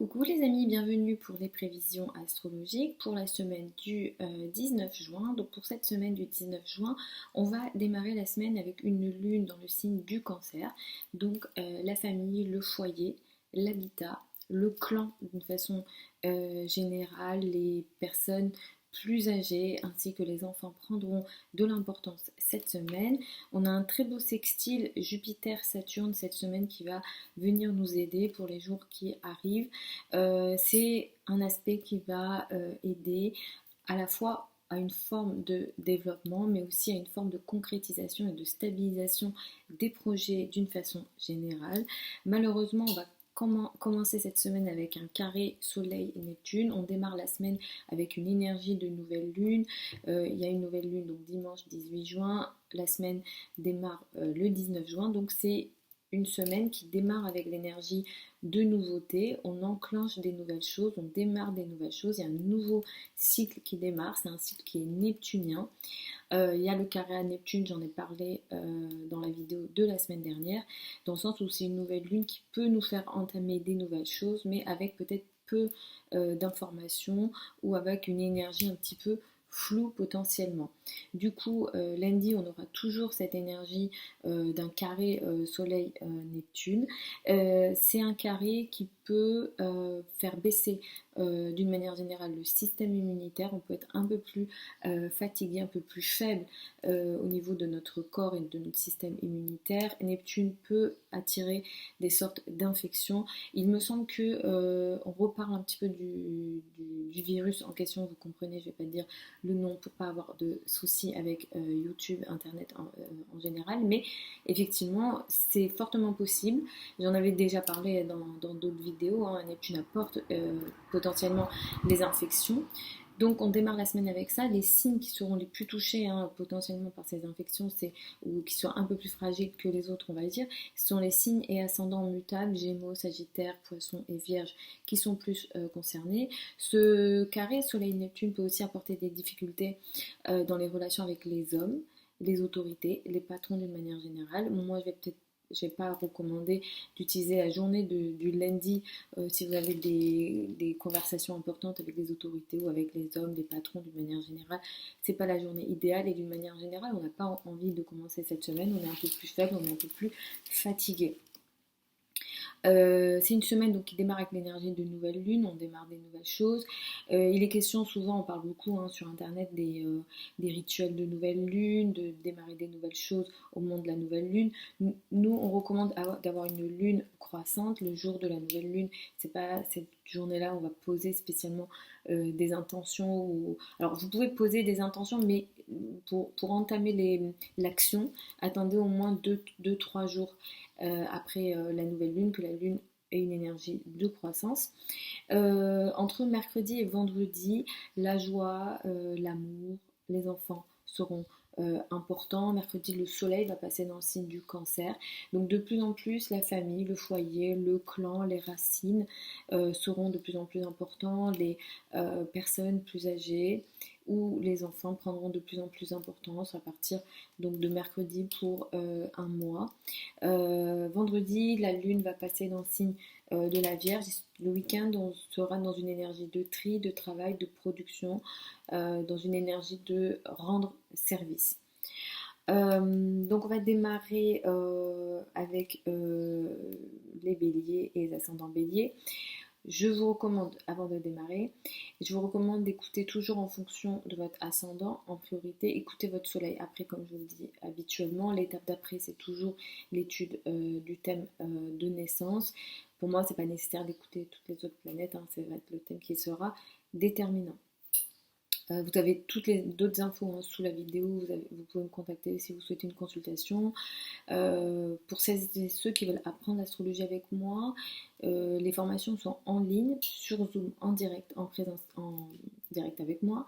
Coucou les amis, bienvenue pour les prévisions astrologiques pour la semaine du 19 juin. Donc pour cette semaine du 19 juin, on va démarrer la semaine avec une lune dans le signe du Cancer. Donc la famille, le foyer, l'habitat, le clan d'une façon générale, les personnes plus âgées ainsi que les enfants prendront de l'importance cette semaine. On a un très beau sextile Jupiter-Saturne cette semaine qui va venir nous aider pour les jours qui arrivent. C'est un aspect qui va aider à la fois à une forme de développement, mais aussi à une forme de concrétisation et de stabilisation des projets d'une façon générale. Malheureusement, on va commencer cette semaine avec un carré Soleil et Neptune. On démarre la semaine avec une énergie de nouvelle lune. Il y a une nouvelle lune donc dimanche 18 juin. La semaine démarre le 19 juin. Donc c'est une semaine qui démarre avec l'énergie de nouveautés, on enclenche des nouvelles choses, on démarre des nouvelles choses, il y a un nouveau cycle qui démarre, c'est un cycle qui est neptunien. Il y a le carré à Neptune, j'en ai parlé dans la vidéo de la semaine dernière, dans le sens où c'est une nouvelle lune qui peut nous faire entamer des nouvelles choses, mais avec peut-être peu d'informations ou avec une énergie un petit peu flou potentiellement. Du coup, lundi, on aura toujours cette énergie d'un carré Soleil-Neptune. C'est un carré qui peut faire baisser d'une manière générale le système immunitaire. On peut être un peu plus fatigué, un peu plus faible au niveau de notre corps et de notre système immunitaire. Neptune peut attirer des sortes d'infections. Il me semble que on reparle un petit peu du virus en question, vous comprenez, je ne vais pas dire le nom pour pas avoir de soucis avec YouTube, Internet en général, mais effectivement, c'est fortement possible. J'en avais déjà parlé dans d'autres vidéos, hein. Neptune apporte potentiellement les infections. Donc on démarre la semaine avec ça. Les signes qui seront les plus touchés potentiellement par ces infections, ou qui sont un peu plus fragiles que les autres, on va dire, ce sont les signes et ascendants mutables, Gémeaux, Sagittaire, Poissons et Vierge, qui sont plus concernés. Ce carré Soleil-Neptune peut aussi apporter des difficultés dans les relations avec les hommes, les autorités, les patrons d'une manière générale. Moi, je vais pas recommander d'utiliser la journée du lundi si vous avez des conversations importantes avec les autorités ou avec les hommes, les patrons d'une manière générale. C'est pas la journée idéale et d'une manière générale, on n'a pas envie de commencer cette semaine. On est un peu plus faible, on est un peu plus fatigué. C'est une semaine donc, qui démarre avec l'énergie de nouvelle lune, on démarre des nouvelles choses. Il est question souvent, on parle beaucoup sur internet des rituels de nouvelle lune, de démarrer des nouvelles choses au moment de la nouvelle lune. Nous, on recommande d'avoir une lune croissante. Le jour de la nouvelle lune, c'est pas cette journée-là, on va poser spécialement des intentions. Alors, vous pouvez poser des intentions, mais pour entamer l'action, attendez au moins 2-3 jours après la nouvelle lune, que la lune ait une énergie de croissance. Entre mercredi et vendredi, la joie, l'amour, les enfants seront importants. Mercredi, le soleil va passer dans le signe du Cancer. Donc de plus en plus, la famille, le foyer, le clan, les racines seront de plus en plus importants. Les personnes plus âgées où les enfants prendront de plus en plus d'importance à partir donc de mercredi pour un mois. Vendredi, la lune va passer dans le signe de la Vierge. Le week-end, on sera dans une énergie de tri, de travail, de production, dans une énergie de rendre service. Donc on va démarrer avec les béliers et les ascendants béliers. Je vous recommande, avant de démarrer, je vous recommande d'écouter toujours en fonction de votre ascendant, en priorité, écoutez votre soleil. Après, comme je vous le dis habituellement, l'étape d'après, c'est toujours l'étude du thème de naissance. Pour moi, c'est pas nécessaire d'écouter toutes les autres planètes, ça va être le thème qui sera déterminant. Vous avez toutes les d'autres infos sous la vidéo, vous pouvez me contacter si vous souhaitez une consultation. Pour celles et ceux qui veulent apprendre l'astrologie avec moi, les formations sont en ligne, sur Zoom, en direct, en présence, en direct avec moi.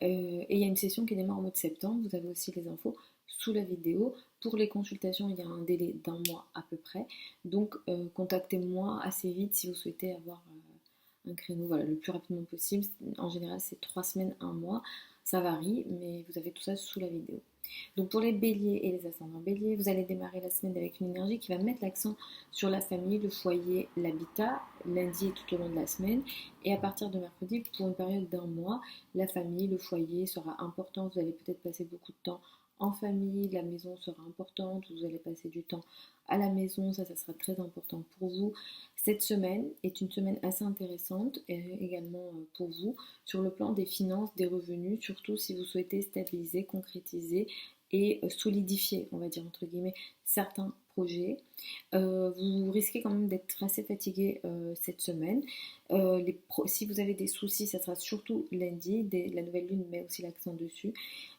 Et il y a une session qui démarre au mois de septembre, vous avez aussi les infos sous la vidéo. Pour les consultations, il y a un délai d'un mois à peu près. Donc contactez-moi assez vite si vous souhaitez avoir un créneau le plus rapidement possible. En général, c'est 3 semaines, un mois. Ça varie, mais vous avez tout ça sous la vidéo. Donc pour les béliers et les ascendants béliers, vous allez démarrer la semaine avec une énergie qui va mettre l'accent sur la famille, le foyer, l'habitat, lundi et tout au long de la semaine. Et à partir de mercredi, pour une période d'un mois, la famille, le foyer sera important. Vous allez peut-être passer beaucoup de temps en famille, la maison sera importante, vous allez passer du temps à la maison, ça sera très important pour vous. Cette semaine est une semaine assez intéressante également pour vous sur le plan des finances, des revenus, surtout si vous souhaitez stabiliser, concrétiser et solidifier, on va dire entre guillemets, certains projets. Vous risquez quand même d'être assez fatigué cette semaine. Si vous avez des soucis, ça sera surtout lundi, la nouvelle lune met aussi l'accent dessus.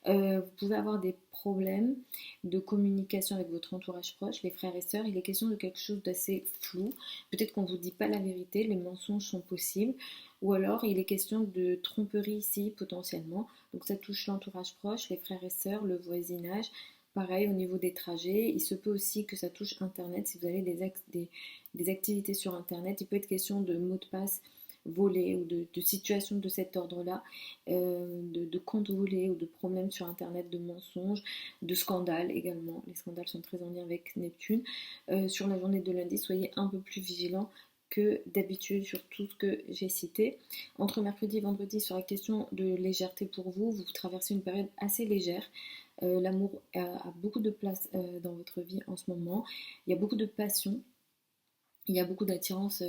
Vous pouvez avoir des problèmes de communication avec votre entourage proche, les frères et sœurs. Il est question de quelque chose d'assez flou. Peut-être qu'on ne vous dit pas la vérité, les mensonges sont possibles. Ou alors il est question de tromperie ici potentiellement. Donc ça touche l'entourage proche, les frères et sœurs, le voisinage. Pareil au niveau des trajets, il se peut aussi que ça touche Internet. Si vous avez des activités sur Internet, il peut être question de mots de passe volés ou de situations de cet ordre-là, de comptes volés ou de problèmes sur Internet, de mensonges, de scandales également. Les scandales sont très en lien avec Neptune. Sur la journée de lundi, soyez un peu plus vigilants que d'habitude sur tout ce que j'ai cité. Entre mercredi et vendredi, sur la question de légèreté pour vous, vous traversez une période assez légère. L'amour a beaucoup de place dans votre vie en ce moment. Il y a beaucoup de passion, il y a beaucoup d'attirance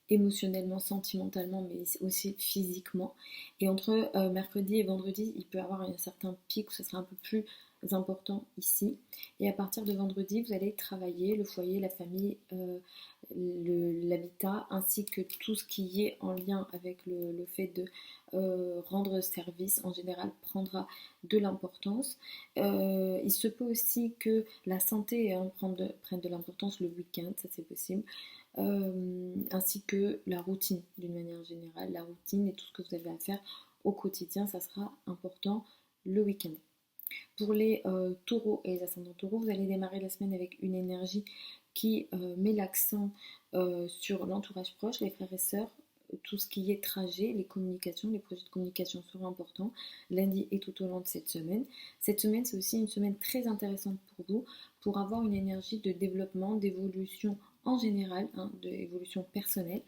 émotionnellement, sentimentalement, mais aussi physiquement. Et entre mercredi et vendredi, il peut y avoir un certain pic où ce sera un peu plus important ici. Et à partir de vendredi, vous allez travailler le foyer, la famille, l'habitat, ainsi que tout ce qui est en lien avec le fait de rendre service en général prendra de l'importance. Il se peut aussi que la santé prenne de l'importance le week-end, ça c'est possible. Ainsi que la routine d'une manière générale, la routine et tout ce que vous avez à faire au quotidien, ça sera important le week-end. Pour les taureaux et les ascendants taureaux, vous allez démarrer la semaine avec une énergie qui met l'accent sur l'entourage proche, les frères et sœurs, tout ce qui est trajet, les communications, les projets de communication seront importants lundi et tout au long de cette semaine. Cette semaine, c'est aussi une semaine très intéressante pour vous, pour avoir une énergie de développement, d'évolution en général, hein, d'évolution personnelle,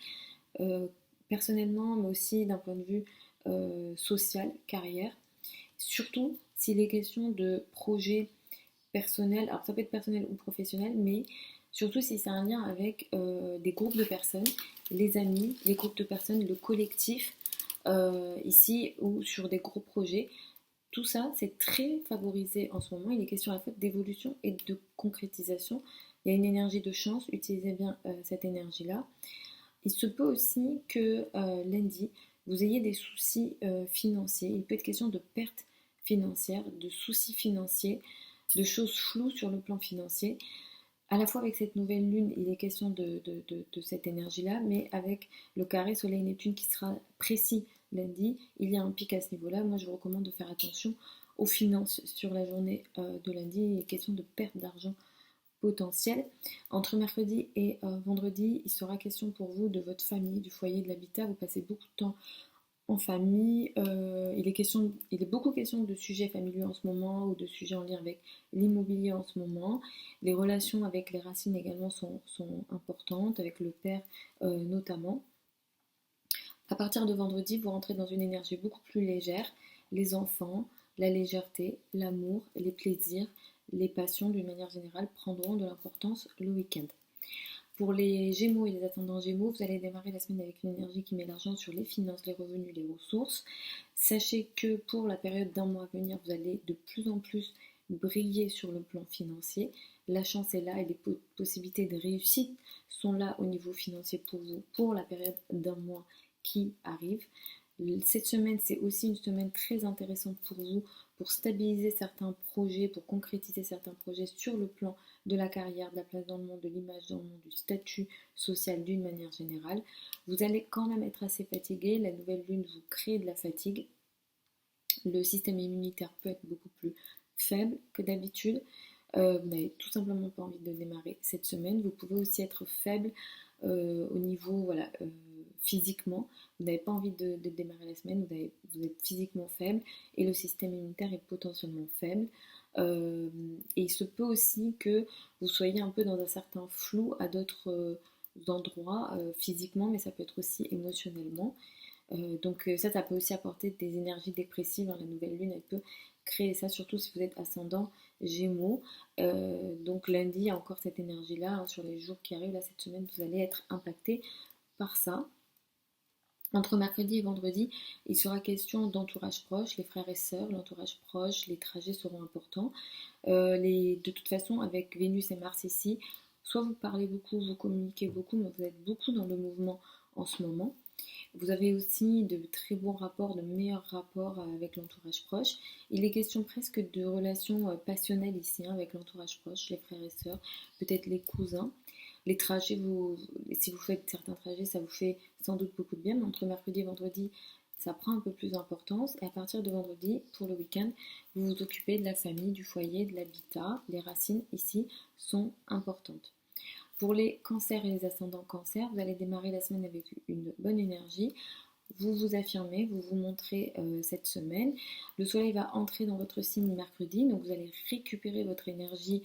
euh, personnellement, mais aussi d'un point de vue social, carrière. Surtout s'il est question de projets personnels, alors ça peut être personnel ou professionnel, mais surtout si c'est un lien avec des groupes de personnes, les amis, les groupes de personnes, le collectif, ici ou sur des gros projets. Tout ça, c'est très favorisé en ce moment. Il est question à la fois d'évolution et de concrétisation. Il y a une énergie de chance, utilisez bien cette énergie-là. Il se peut aussi que lundi, vous ayez des soucis financiers. Il peut être question de pertes financières, de soucis financiers, de choses floues sur le plan financier. À la fois avec cette nouvelle lune, il est question de cette énergie-là, mais avec le carré Soleil-Neptune qui sera précis lundi, il y a un pic à ce niveau-là. Moi, je vous recommande de faire attention aux finances sur la journée de lundi. Il est question de perte d'argent potentiel. Entre mercredi et vendredi, il sera question pour vous de votre famille, du foyer, de l'habitat. Vous passez beaucoup de temps en famille. Il est beaucoup question de sujets familiaux en ce moment ou de sujets en lien avec l'immobilier en ce moment. Les relations avec les racines également sont importantes, avec le père notamment. À partir de vendredi, vous rentrez dans une énergie beaucoup plus légère. Les enfants, la légèreté, l'amour, les plaisirs, les passions d'une manière générale prendront de l'importance le week-end. Pour les Gémeaux et les ascendants Gémeaux, vous allez démarrer la semaine avec une énergie qui met l'argent sur les finances, les revenus, les ressources. Sachez que pour la période d'un mois à venir, vous allez de plus en plus briller sur le plan financier. La chance est là et les possibilités de réussite sont là au niveau financier pour vous pour la période d'un mois qui arrive. Cette semaine, c'est aussi une semaine très intéressante pour vous, pour stabiliser certains projets, pour concrétiser certains projets sur le plan de la carrière, de la place dans le monde, de l'image dans le monde, du statut social d'une manière générale. Vous allez quand même être assez fatigué, la nouvelle lune vous crée de la fatigue. Le système immunitaire peut être beaucoup plus faible que d'habitude. Vous n'avez tout simplement pas envie de démarrer cette semaine. Vous pouvez aussi être faible au niveau voilà, physiquement. Vous n'avez pas envie de démarrer la semaine, vous êtes physiquement faible et le système immunitaire est potentiellement faible. Et il se peut aussi que vous soyez un peu dans un certain flou à d'autres endroits physiquement, mais ça peut être aussi émotionnellement. Donc ça peut aussi apporter des énergies dépressives, hein. La nouvelle lune, elle peut créer ça, surtout si vous êtes ascendant Gémeaux. Donc lundi, il y a encore cette énergie-là, hein. Sur les jours qui arrivent, là, cette semaine, vous allez être impacté par ça. Entre mercredi et vendredi, il sera question d'entourage proche, les frères et sœurs, l'entourage proche, les trajets seront importants. De toute façon, avec Vénus et Mars ici, soit vous parlez beaucoup, vous communiquez beaucoup, mais vous êtes beaucoup dans le mouvement en ce moment. Vous avez aussi de très bons rapports, de meilleurs rapports avec l'entourage proche. Il est question presque de relations passionnelles ici, hein, avec l'entourage proche, les frères et sœurs, peut-être les cousins. Les trajets, si vous faites certains trajets, ça vous fait sans doute beaucoup de bien, mais entre mercredi et vendredi, ça prend un peu plus d'importance. Et à partir de vendredi, pour le week-end, vous vous occupez de la famille, du foyer, de l'habitat. Les racines ici sont importantes. Pour les cancers et les ascendants cancers, vous allez démarrer la semaine avec une bonne énergie. Vous vous affirmez, vous vous montrez cette semaine. Le soleil va entrer dans votre signe mercredi, donc vous allez récupérer votre énergie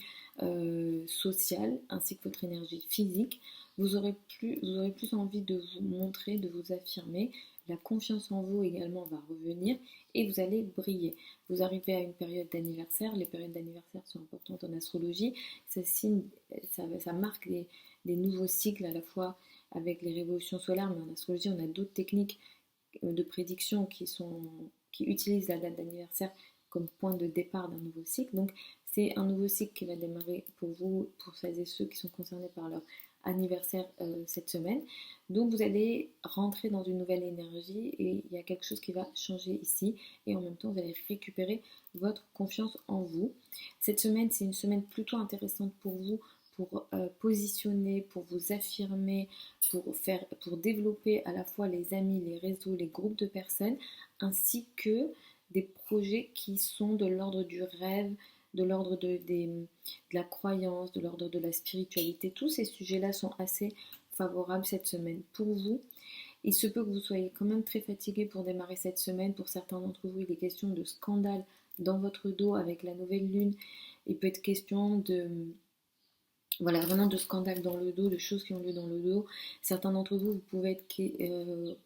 sociale ainsi que votre énergie physique. Vous aurez plus envie de vous montrer, de vous affirmer. La confiance en vous également va revenir et vous allez briller. Vous arrivez à une période d'anniversaire. Les périodes d'anniversaire sont importantes en astrologie. Ça marque des nouveaux cycles à la fois avec les révolutions solaires, mais en astrologie, on a d'autres techniques de prédiction qui utilisent la date d'anniversaire comme point de départ d'un nouveau cycle. Donc c'est un nouveau cycle qui va démarrer pour vous, pour celles et ceux qui sont concernés par leur anniversaire cette semaine. Donc vous allez rentrer dans une nouvelle énergie et il y a quelque chose qui va changer ici et en même temps vous allez récupérer votre confiance en vous. Cette semaine, c'est une semaine plutôt intéressante pour vous pour positionner, pour vous affirmer, pour développer à la fois les amis, les réseaux, les groupes de personnes, ainsi que des projets qui sont de l'ordre du rêve, de l'ordre de la croyance, de l'ordre de la spiritualité. Tous ces sujets-là sont assez favorables cette semaine pour vous. Il se peut que vous soyez quand même très fatigué pour démarrer cette semaine. Pour certains d'entre vous, il est question de scandale dans votre dos avec la nouvelle lune. Il peut être question de voilà, vraiment de scandales dans le dos, de choses qui ont lieu dans le dos. Certains d'entre vous, vous pouvez être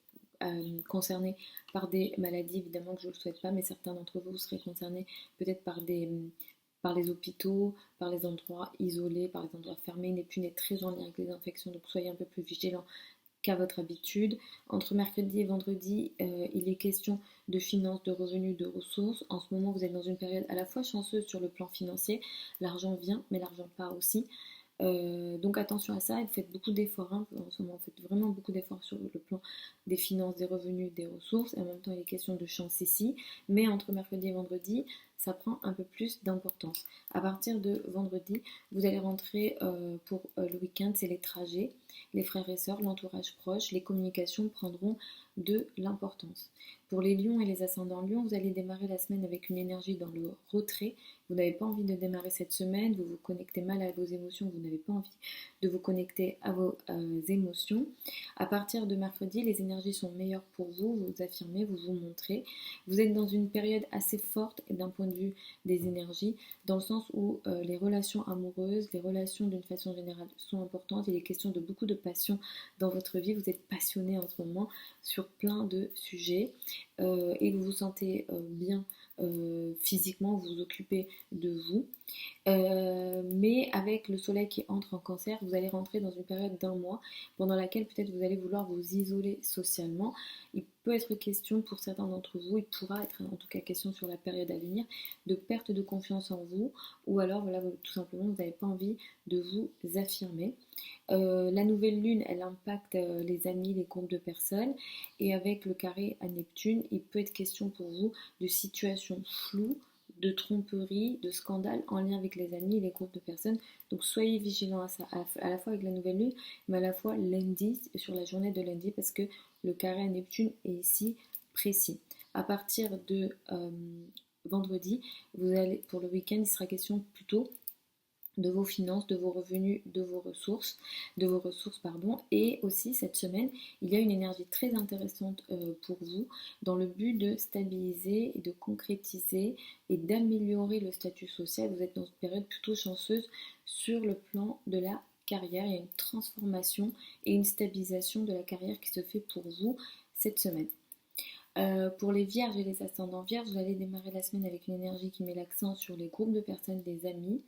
concernés par des maladies, évidemment que je ne le souhaite pas, mais certains d'entre vous, vous serez concernés peut-être par les hôpitaux, par les endroits isolés, par les endroits fermés. Neptune est très en lien avec les infections, donc soyez un peu plus vigilants qu'à votre habitude. Entre mercredi et vendredi, il est question de finances, de revenus, de ressources. En ce moment, vous êtes dans une période à la fois chanceuse sur le plan financier. L'argent vient, mais l'argent part aussi. Donc attention à ça, et faites beaucoup d'efforts, hein. En ce moment, faites vraiment beaucoup d'efforts sur le plan des finances, des revenus, des ressources, et en même temps il est question de chance ici, mais entre mercredi et vendredi, ça prend un peu plus d'importance. À partir de vendredi, vous allez rentrer pour le week-end, c'est les trajets, les frères et sœurs, l'entourage proche, les communications prendront de l'importance. Pour les lions et les ascendants lions, vous allez démarrer la semaine avec une énergie dans le retrait. Vous n'avez pas envie de démarrer cette semaine, vous vous connectez mal à vos émotions, vous n'avez pas envie de vous connecter à vos émotions. À partir de mercredi, les énergies sont meilleures pour vous, vous vous affirmez, vous vous montrez. Vous êtes dans une période assez forte d'un point de vue des énergies, dans le sens où les relations amoureuses, les relations d'une façon générale sont importantes. Il est question de beaucoup de passion dans votre vie, vous êtes passionné en ce moment sur plein de sujets et vous vous sentez bien physiquement, vous vous occupez de vous. Mais avec le soleil qui entre en cancer, vous allez rentrer dans une période d'un mois pendant laquelle peut-être vous allez vouloir vous isoler socialement. Il peut être question pour certains d'entre vous, il pourra être en tout cas question sur la période à venir, de perte de confiance en vous, ou alors voilà, tout simplement vous n'avez pas envie de vous affirmer. La nouvelle lune, elle impacte les amis, les groupes de personnes, et avec le carré à Neptune, il peut être question pour vous de situations floues, de tromperie, de scandale en lien avec les amis et les groupes de personnes. Donc soyez vigilants à ça, à la fois avec la nouvelle lune, mais à la fois lundi, sur la journée de lundi, parce que le carré à Neptune est ici précis. À partir de vendredi, vous allez, pour le week-end, il sera question plutôt de vos finances, de vos revenus, de vos ressources, pardon. Et aussi cette semaine, il y a une énergie très intéressante pour vous dans le but de stabiliser et de concrétiser et d'améliorer le statut social. Vous êtes dans une période plutôt chanceuse sur le plan de la carrière. Il y a une transformation et une stabilisation de la carrière qui se fait pour vous cette semaine. Pour les vierges et les ascendants vierges, vous allez démarrer la semaine avec une énergie qui met l'accent sur les groupes de personnes, des amis.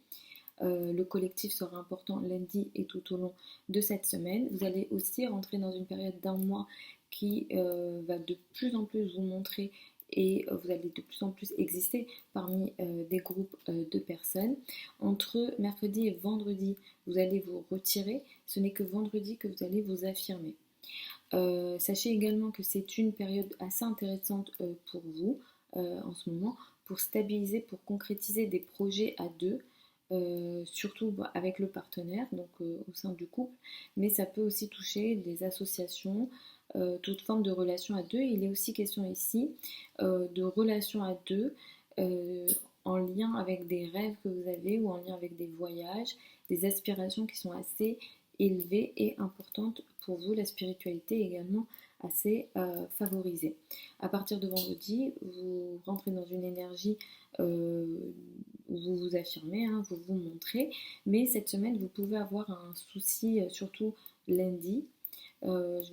Le collectif sera important lundi et tout au long de cette semaine. Vous allez aussi rentrer dans une période d'un mois qui va de plus en plus vous montrer et vous allez de plus en plus exister parmi des groupes de personnes. Entre mercredi et vendredi, vous allez vous retirer. Ce n'est que vendredi que vous allez vous affirmer. Sachez également que c'est une période assez intéressante pour vous en ce moment pour stabiliser, pour concrétiser des projets à deux, surtout avec le partenaire, donc au sein du couple, mais ça peut aussi toucher des associations, toute forme de relation à deux. Il est aussi question ici de relations à deux en lien avec des rêves que vous avez ou en lien avec des voyages, des aspirations qui sont assez élevée et importante pour vous, la spiritualité également assez favorisée. À partir de vendredi, vous rentrez dans une énergie où vous vous affirmez, hein, vous vous montrez, mais cette semaine, vous pouvez avoir un souci, surtout lundi. Voilà,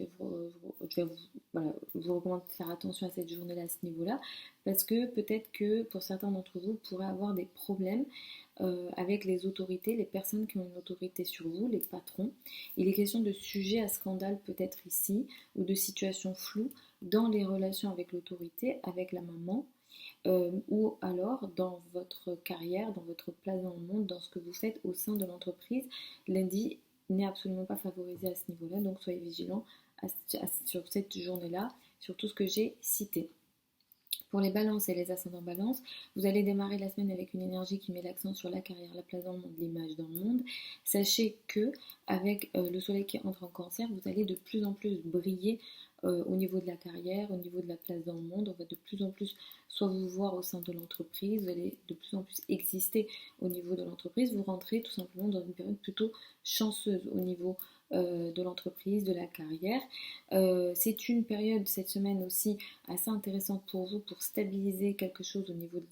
vous recommande de faire attention à cette journée-là à ce niveau-là, parce que peut-être que pour certains d'entre vous, vous pourrez avoir des problèmes avec les autorités, les personnes qui ont une autorité sur vous, les patrons. Il est question de sujets à scandale peut-être ici, ou de situations floues dans les relations avec l'autorité, avec la maman, ou alors dans votre carrière, dans votre place dans le monde, dans ce que vous faites au sein de l'entreprise. Lundi n'est absolument pas favorisé à ce niveau-là, donc soyez vigilants sur cette journée-là, sur tout ce que j'ai cité. Pour les balances et les ascendants balance, vous allez démarrer la semaine avec une énergie qui met l'accent sur la carrière, la place dans le monde, l'image dans le monde. Sachez que avec le soleil qui entre en cancer, vous allez de plus en plus briller au niveau de la carrière, au niveau de la place dans le monde. On va de plus en plus soit vous voir au sein de l'entreprise, vous allez de plus en plus exister au niveau de l'entreprise. Vous rentrez tout simplement dans une période plutôt chanceuse au niveau de l'entreprise, de la carrière. C'est une période cette semaine aussi assez intéressante pour vous pour stabiliser quelque chose au niveau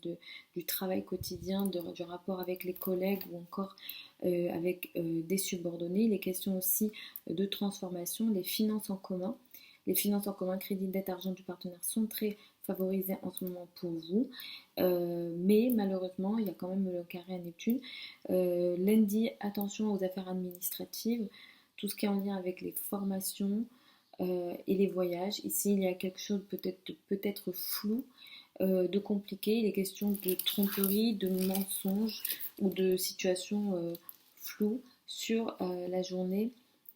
du travail quotidien, du rapport avec les collègues ou encore avec des subordonnés. Les questions aussi de transformation, les finances en commun. Les finances en commun, crédit, dette, argent du partenaire sont très favorisées en ce moment pour vous. Mais malheureusement, il y a quand même le carré à Neptune. Lundi, attention aux affaires administratives, tout ce qui est en lien avec les formations et les voyages. Ici, il y a quelque chose peut-être flou, de compliqué. Il est question de tromperie, de mensonges ou de situations floues sur la journée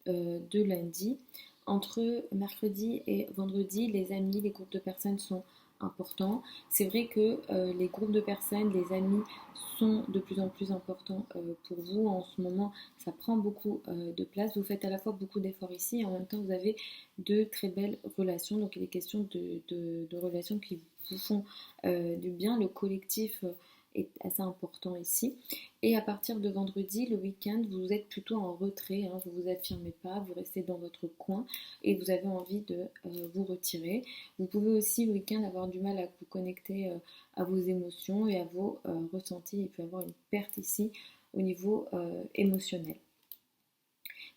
de lundi. Entre mercredi et vendredi, les amis, les groupes de personnes sont importants. C'est vrai que les groupes de personnes, les amis sont de plus en plus importants pour vous. En ce moment, ça prend beaucoup de place. Vous faites à la fois beaucoup d'efforts ici et en même temps, vous avez de très belles relations. Donc, il est question de relations qui vous font du bien. Le collectif est assez important ici. Et à partir de vendredi, le week-end, vous êtes plutôt en retrait, hein, vous ne vous affirmez pas, vous restez dans votre coin et vous avez envie de vous retirer. Vous pouvez aussi le week-end avoir du mal à vous connecter à vos émotions et à vos ressentis. Il peut y avoir une perte ici au niveau émotionnel.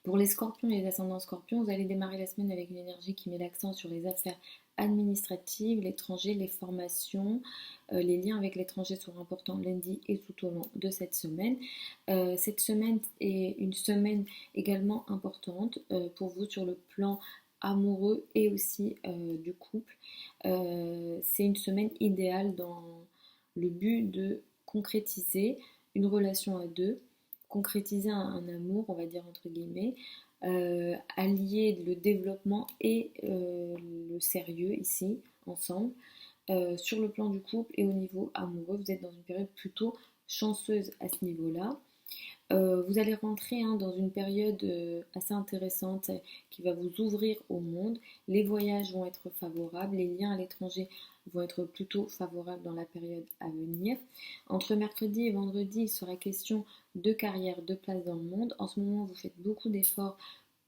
Pour les scorpions et les ascendants scorpions, vous allez démarrer la semaine avec une énergie qui met l'accent sur les affaires administratives, l'étranger, les formations. Les liens avec l'étranger seront importants lundi et tout au long de cette semaine. Cette semaine est une semaine également importante pour vous sur le plan amoureux et aussi du couple. C'est une semaine idéale dans le but de concrétiser une relation à deux, concrétiser un amour, on va dire entre guillemets, allier le développement et le sérieux ici, ensemble. Sur le plan du couple et au niveau amoureux, vous êtes dans une période plutôt chanceuse à ce niveau-là. Vous allez rentrer dans une période assez intéressante qui va vous ouvrir au monde. Les voyages vont être favorables, les liens à l'étranger vont être plutôt favorables dans la période à venir. Entre mercredi et vendredi, il sera question de carrière, de place dans le monde. En ce moment, vous faites beaucoup d'efforts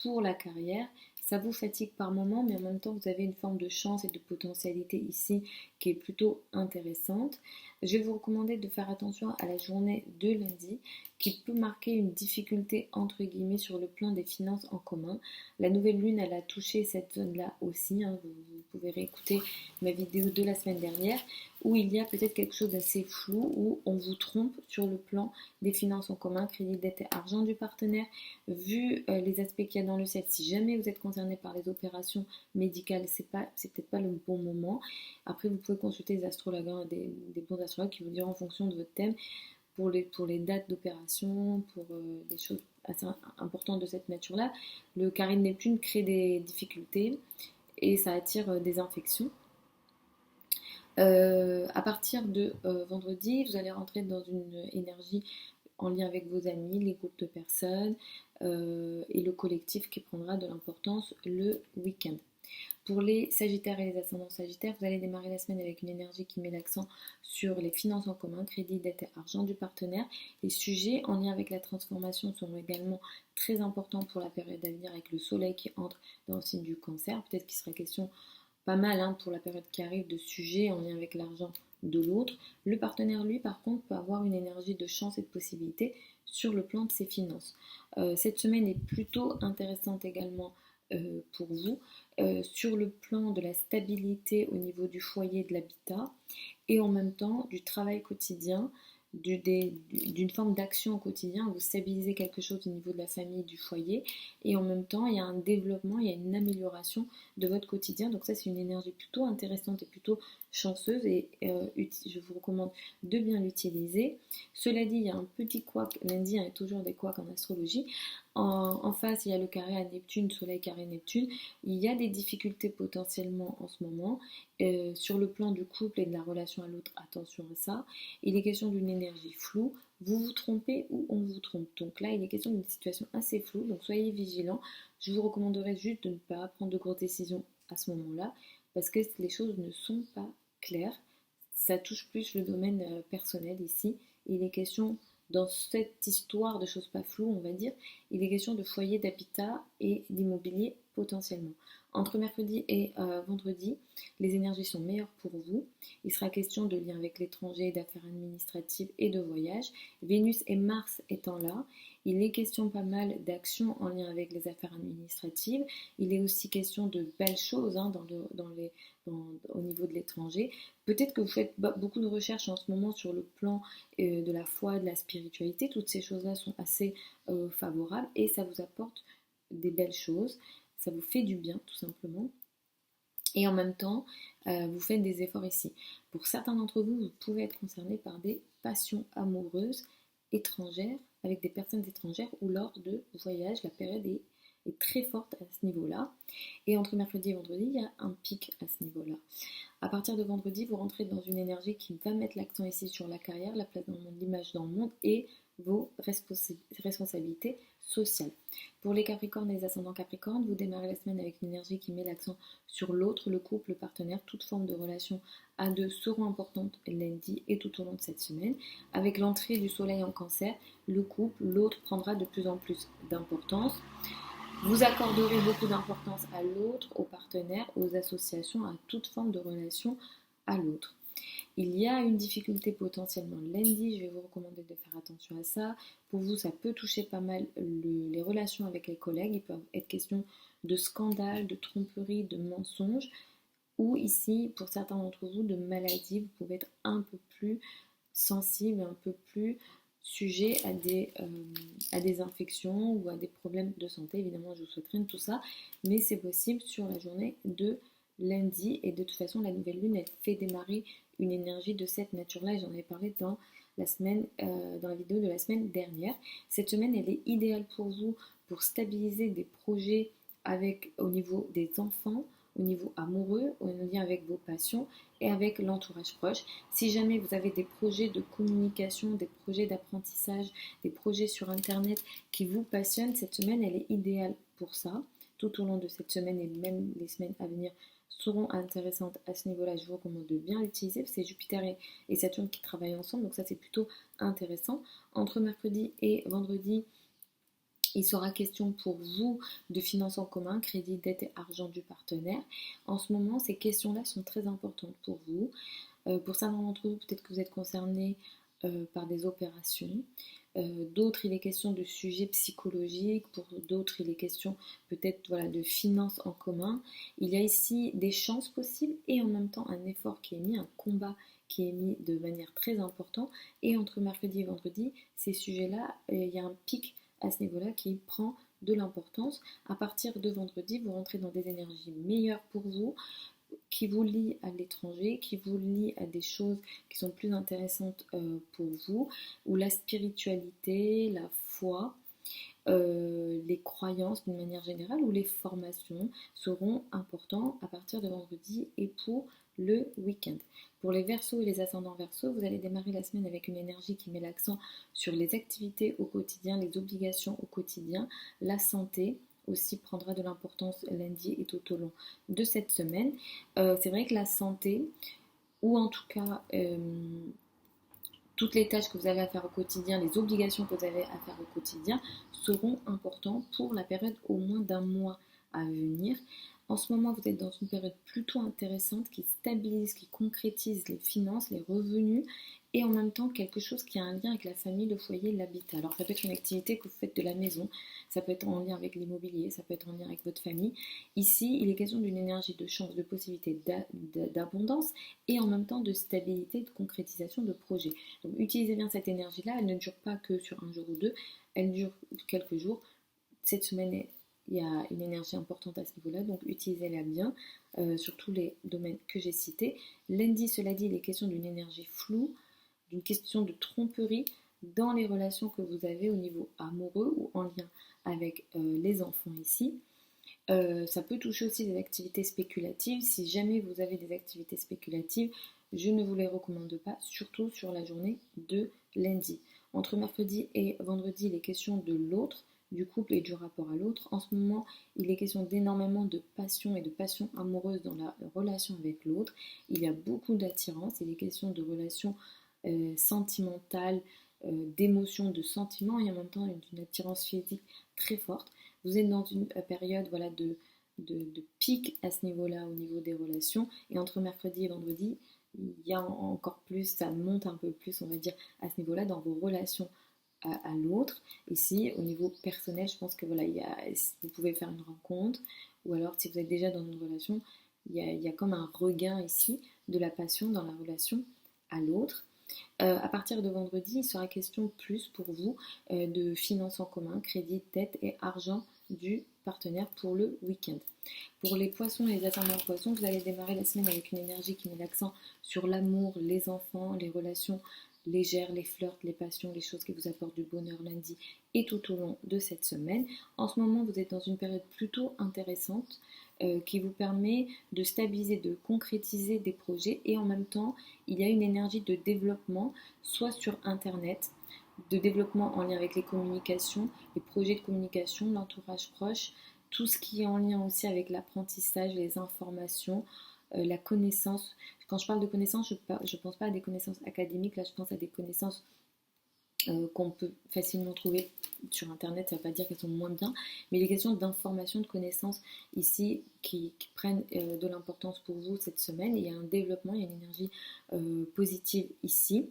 pour la carrière. Ça vous fatigue par moment, mais en même temps, vous avez une forme de chance et de potentialité ici qui est plutôt intéressante. Je vais vous recommander de faire attention à la journée de lundi qui peut marquer une difficulté entre guillemets sur le plan des finances en commun. La nouvelle lune, elle a touché cette zone-là aussi. Vous pouvez réécouter ma vidéo de la semaine dernière où il y a peut-être quelque chose d'assez flou, où on vous trompe sur le plan des finances en commun, crédit, dette et argent du partenaire. Vu les aspects qu'il y a dans le ciel, si jamais vous êtes concerné par les opérations médicales, c'est peut-être pas le bon moment. Après, vous pouvez consulter les astrologues, des bons astrologues qui vous diront en fonction de votre thème pour les dates d'opération, pour des choses assez importantes de cette nature-là. Le carré de Neptune crée des difficultés et ça attire des infections. À partir de vendredi, vous allez rentrer dans une énergie en lien avec vos amis, les groupes de personnes et le collectif qui prendra de l'importance le week-end. Pour les Sagittaires et les ascendants Sagittaires, vous allez démarrer la semaine avec une énergie qui met l'accent sur les finances en commun, crédit, dette et argent du partenaire. Les sujets en lien avec la transformation seront également très importants pour la période à venir avec le soleil qui entre dans le signe du Cancer. Peut-être qu'il sera question pas mal pour la période qui arrive de sujets en lien avec l'argent de l'autre. Le partenaire, lui, par contre, peut avoir une énergie de chance et de possibilité sur le plan de ses finances. Cette semaine est plutôt intéressante également pour vous sur le plan de la stabilité au niveau du foyer de l'habitat et en même temps du travail quotidien, d'une forme d'action au quotidien, vous stabilisez quelque chose au niveau de la famille, du foyer, et en même temps il y a un développement, il y a une amélioration de votre quotidien. Donc ça c'est une énergie plutôt intéressante et plutôt chanceuse et je vous recommande de bien l'utiliser. Cela dit, il y a un petit couac, lundi il y a toujours des couacs en astrologie. En face, il y a le carré à Neptune, Soleil carré Neptune. Il y a des difficultés potentiellement en ce moment. Sur le plan du couple et de la relation à l'autre, attention à ça. Il est question d'une énergie floue. Vous vous trompez ou on vous trompe. Donc là, il est question d'une situation assez floue. Donc soyez vigilants. Je vous recommanderais juste de ne pas prendre de grosses décisions à ce moment-là parce que les choses ne sont pas claires. Ça touche plus le domaine personnel ici. Il est question dans cette histoire de choses pas floues, on va dire, il est question de foyer d'habitat et d'immobilier potentiellement. Entre mercredi et vendredi, les énergies sont meilleures pour vous. Il sera question de liens avec l'étranger, d'affaires administratives et de voyages. Vénus et Mars étant là, il est question pas mal d'actions en lien avec les affaires administratives. Il est aussi question de belles choses au niveau de l'étranger. Peut-être que vous faites beaucoup de recherches en ce moment sur le plan de la foi, de la spiritualité. Toutes ces choses-là sont assez favorables et ça vous apporte des belles choses. Ça vous fait du bien tout simplement. Et en même temps, vous faites des efforts ici. Pour certains d'entre vous, vous pouvez être concerné par des passions amoureuses étrangères, avec des personnes étrangères ou lors de voyages. La période est très forte à ce niveau-là. Et entre mercredi et vendredi, il y a un pic à ce niveau-là. À partir de vendredi, vous rentrez dans une énergie qui va mettre l'accent ici sur la carrière, la place dans le monde, l'image dans le monde et vos responsabilités sociales. Pour les Capricornes et les ascendants Capricornes, vous démarrez la semaine avec une énergie qui met l'accent sur l'autre, le couple, le partenaire. Toute forme de relation à deux seront importantes lundi et tout au long de cette semaine. Avec l'entrée du soleil en Cancer, le couple, l'autre prendra de plus en plus d'importance. Vous accorderez beaucoup d'importance à l'autre, aux partenaires, aux associations, à toute forme de relation à l'autre. Il y a une difficulté potentiellement lundi, je vais vous recommander de faire attention à ça. Pour vous, ça peut toucher pas mal les relations avec les collègues. Il peut être question de scandales, de tromperies, de mensonges. Ou ici, pour certains d'entre vous, de maladies. Vous pouvez être un peu plus sensible, un peu plus sujet à des infections ou à des problèmes de santé. Évidemment, je vous souhaite rien de tout ça, mais c'est possible sur la journée de lundi. Et de toute façon, la nouvelle lune, elle fait démarrer une énergie de cette nature-là. Et j'en avais parlé dans dans la vidéo de la semaine dernière. Cette semaine, elle est idéale pour vous pour stabiliser des projets au niveau des enfants, au niveau amoureux, en lien avec vos passions et avec l'entourage proche. Si jamais vous avez des projets de communication, des projets d'apprentissage, des projets sur Internet qui vous passionnent, cette semaine, elle est idéale pour ça. Tout au long de cette semaine et même les semaines à venir seront intéressantes à ce niveau-là. Je vous recommande de bien l'utiliser. C'est Jupiter et Saturne qui travaillent ensemble, donc ça c'est plutôt intéressant. Entre mercredi et vendredi, il sera question pour vous de finances en commun, crédit, dette et argent du partenaire. En ce moment, ces questions-là sont très importantes pour vous. Pour certains d'entre vous, peut-être que vous êtes concernés par des opérations. D'autres, il est question de sujets psychologiques. Pour d'autres, il est question peut-être voilà, de finances en commun. Il y a ici des chances possibles et en même temps un effort qui est mis, un combat qui est mis de manière très importante. Et entre mercredi et vendredi, ces sujets-là, il y a un pic à ce niveau-là qui prend de l'importance. À partir de vendredi, vous rentrez dans des énergies meilleures pour vous, qui vous lient à l'étranger, qui vous lient à des choses qui sont plus intéressantes pour vous, où la spiritualité, la foi, les croyances d'une manière générale, ou les formations seront importants à partir de vendredi et pour le week-end. Pour les Verseaux et les ascendants Verseaux, vous allez démarrer la semaine avec une énergie qui met l'accent sur les activités au quotidien, les obligations au quotidien, la santé aussi prendra de l'importance lundi et tout au long de cette semaine. C'est vrai que la santé, ou en tout cas toutes les tâches que vous avez à faire au quotidien, les obligations que vous avez à faire au quotidien seront importantes pour la période au moins d'un mois à venir. En ce moment, vous êtes dans une période plutôt intéressante qui stabilise, qui concrétise les finances, les revenus et en même temps quelque chose qui a un lien avec la famille, le foyer, l'habitat. Alors ça peut être une activité que vous faites de la maison, ça peut être en lien avec l'immobilier, ça peut être en lien avec votre famille. Ici, il est question d'une énergie de chance, de possibilité, d'abondance et en même temps de stabilité, de concrétisation de projets. Donc utilisez bien cette énergie-là, elle ne dure pas que sur un jour ou deux, elle dure quelques jours. Cette semaine, il y a une énergie importante à ce niveau-là, donc utilisez-la bien sur tous les domaines que j'ai cités. Lundi, cela dit, il est question d'une énergie floue, d'une question de tromperie dans les relations que vous avez au niveau amoureux ou en lien avec les enfants ici. Ça peut toucher aussi des activités spéculatives. Si jamais vous avez des activités spéculatives, je ne vous les recommande pas, surtout sur la journée de lundi. Entre mercredi et vendredi, il est question de l'autre, du couple et du rapport à l'autre. En ce moment, il est question d'énormément de passion et de passion amoureuse dans la relation avec l'autre. Il y a beaucoup d'attirance, il est question de relations sentimentales, d'émotions, de sentiments et en même temps d'une attirance physique très forte. Vous êtes dans une période voilà, de pic à ce niveau-là, au niveau des relations. Et entre mercredi et vendredi, il y a encore plus, ça monte un peu plus, on va dire, à ce niveau-là, dans vos relations à l'autre. Ici, au niveau personnel, je pense que voilà, vous pouvez faire une rencontre, ou alors si vous êtes déjà dans une relation, il y a comme un regain ici de la passion dans la relation à l'autre. À partir de vendredi, il sera question plus pour vous de finances en commun, crédit, dette et argent du partenaire pour le week-end. Pour les poissons et les ascendants poissons, vous allez démarrer la semaine avec une énergie qui met l'accent sur l'amour, les enfants, les relations légères, les flirts, les passions, les choses qui vous apportent du bonheur lundi et tout au long de cette semaine. En ce moment, vous êtes dans une période plutôt intéressante qui vous permet de stabiliser, de concrétiser des projets et en même temps, il y a une énergie de développement, soit sur Internet, de développement en lien avec les communications, les projets de communication, l'entourage proche, tout ce qui est en lien aussi avec l'apprentissage, les informations, la connaissance. Quand je parle de connaissances, je ne pense pas à des connaissances académiques, là je pense à des connaissances qu'on peut facilement trouver sur Internet, ça ne veut pas dire qu'elles sont moins bien, mais les questions d'information, de connaissances ici qui prennent de l'importance pour vous cette semaine. Il y a un développement, il y a une énergie positive ici.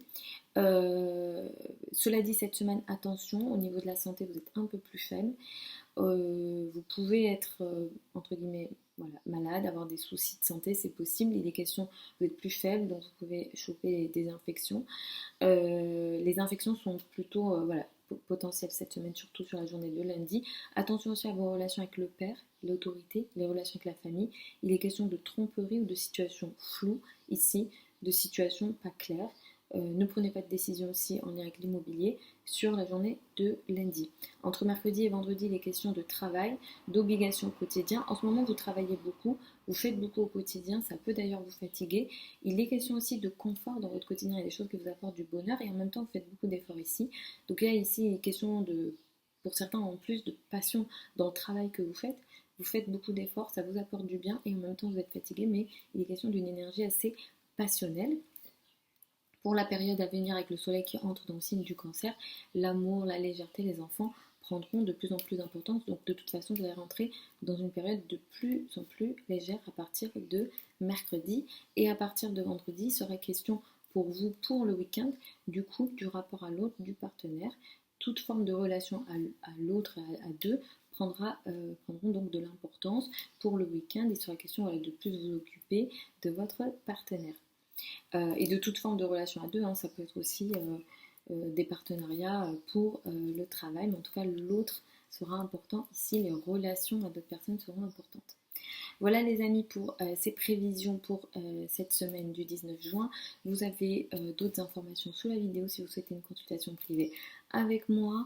Cela dit, cette semaine, attention, au niveau de la santé, vous êtes un peu plus faible. Vous pouvez être, entre guillemets, voilà, malade, avoir des soucis de santé, c'est possible. Il est question, vous êtes plus faible, donc vous pouvez choper des infections. Les infections sont plutôt voilà, potentielles cette semaine, surtout sur la journée de lundi. Attention aussi à vos relations avec le père, l'autorité, les relations avec la famille. Il est question de tromperie ou de situations floues ici, de situations pas claires. Ne prenez pas de décision aussi en lien avec l'immobilier sur la journée de lundi. Entre mercredi et vendredi, les questions de travail, d'obligations quotidiennes. En ce moment, vous travaillez beaucoup, vous faites beaucoup au quotidien, ça peut d'ailleurs vous fatiguer. Il est question aussi de confort dans votre quotidien, il y a des choses qui vous apportent du bonheur et en même temps, vous faites beaucoup d'efforts ici. Donc là, ici, il est question de, pour certains en plus, de passion dans le travail que vous faites. Vous faites beaucoup d'efforts, ça vous apporte du bien et en même temps, vous êtes fatigué, mais il est question d'une énergie assez passionnelle. Pour la période à venir avec le soleil qui entre dans le signe du cancer, l'amour, la légèreté, les enfants prendront de plus en plus d'importance. Donc de toute façon, vous allez rentrer dans une période de plus en plus légère à partir de mercredi. Et à partir de vendredi, il sera question pour vous, pour le week-end, du couple, du rapport à l'autre, du partenaire. Toute forme de relation à l'autre, à deux, prendront donc de l'importance. Pour le week-end, il sera question de plus vous occuper de votre partenaire. Et de toute forme de relation à deux, hein, ça peut être aussi des partenariats pour le travail, mais en tout cas l'autre sera important ici, les relations à d'autres personnes seront importantes. Voilà les amis pour ces prévisions pour cette semaine du 19 juin. Vous avez d'autres informations sous la vidéo si vous souhaitez une consultation privée avec moi.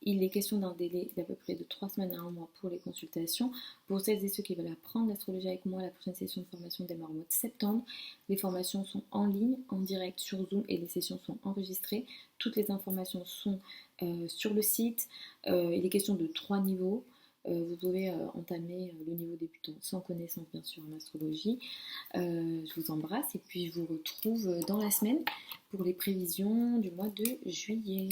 Il est question d'un délai d'à peu près de 3 semaines à 1 mois pour les consultations. Pour celles et ceux qui veulent apprendre l'astrologie avec moi, la prochaine session de formation démarre au mois de septembre. Les formations sont en ligne, en direct sur Zoom et les sessions sont enregistrées. Toutes les informations sont sur le site. Il est question de 3 niveaux. Vous pouvez entamer le niveau débutant sans connaissance bien sûr en astrologie. Je vous embrasse et puis je vous retrouve dans la semaine pour les prévisions du mois de juillet.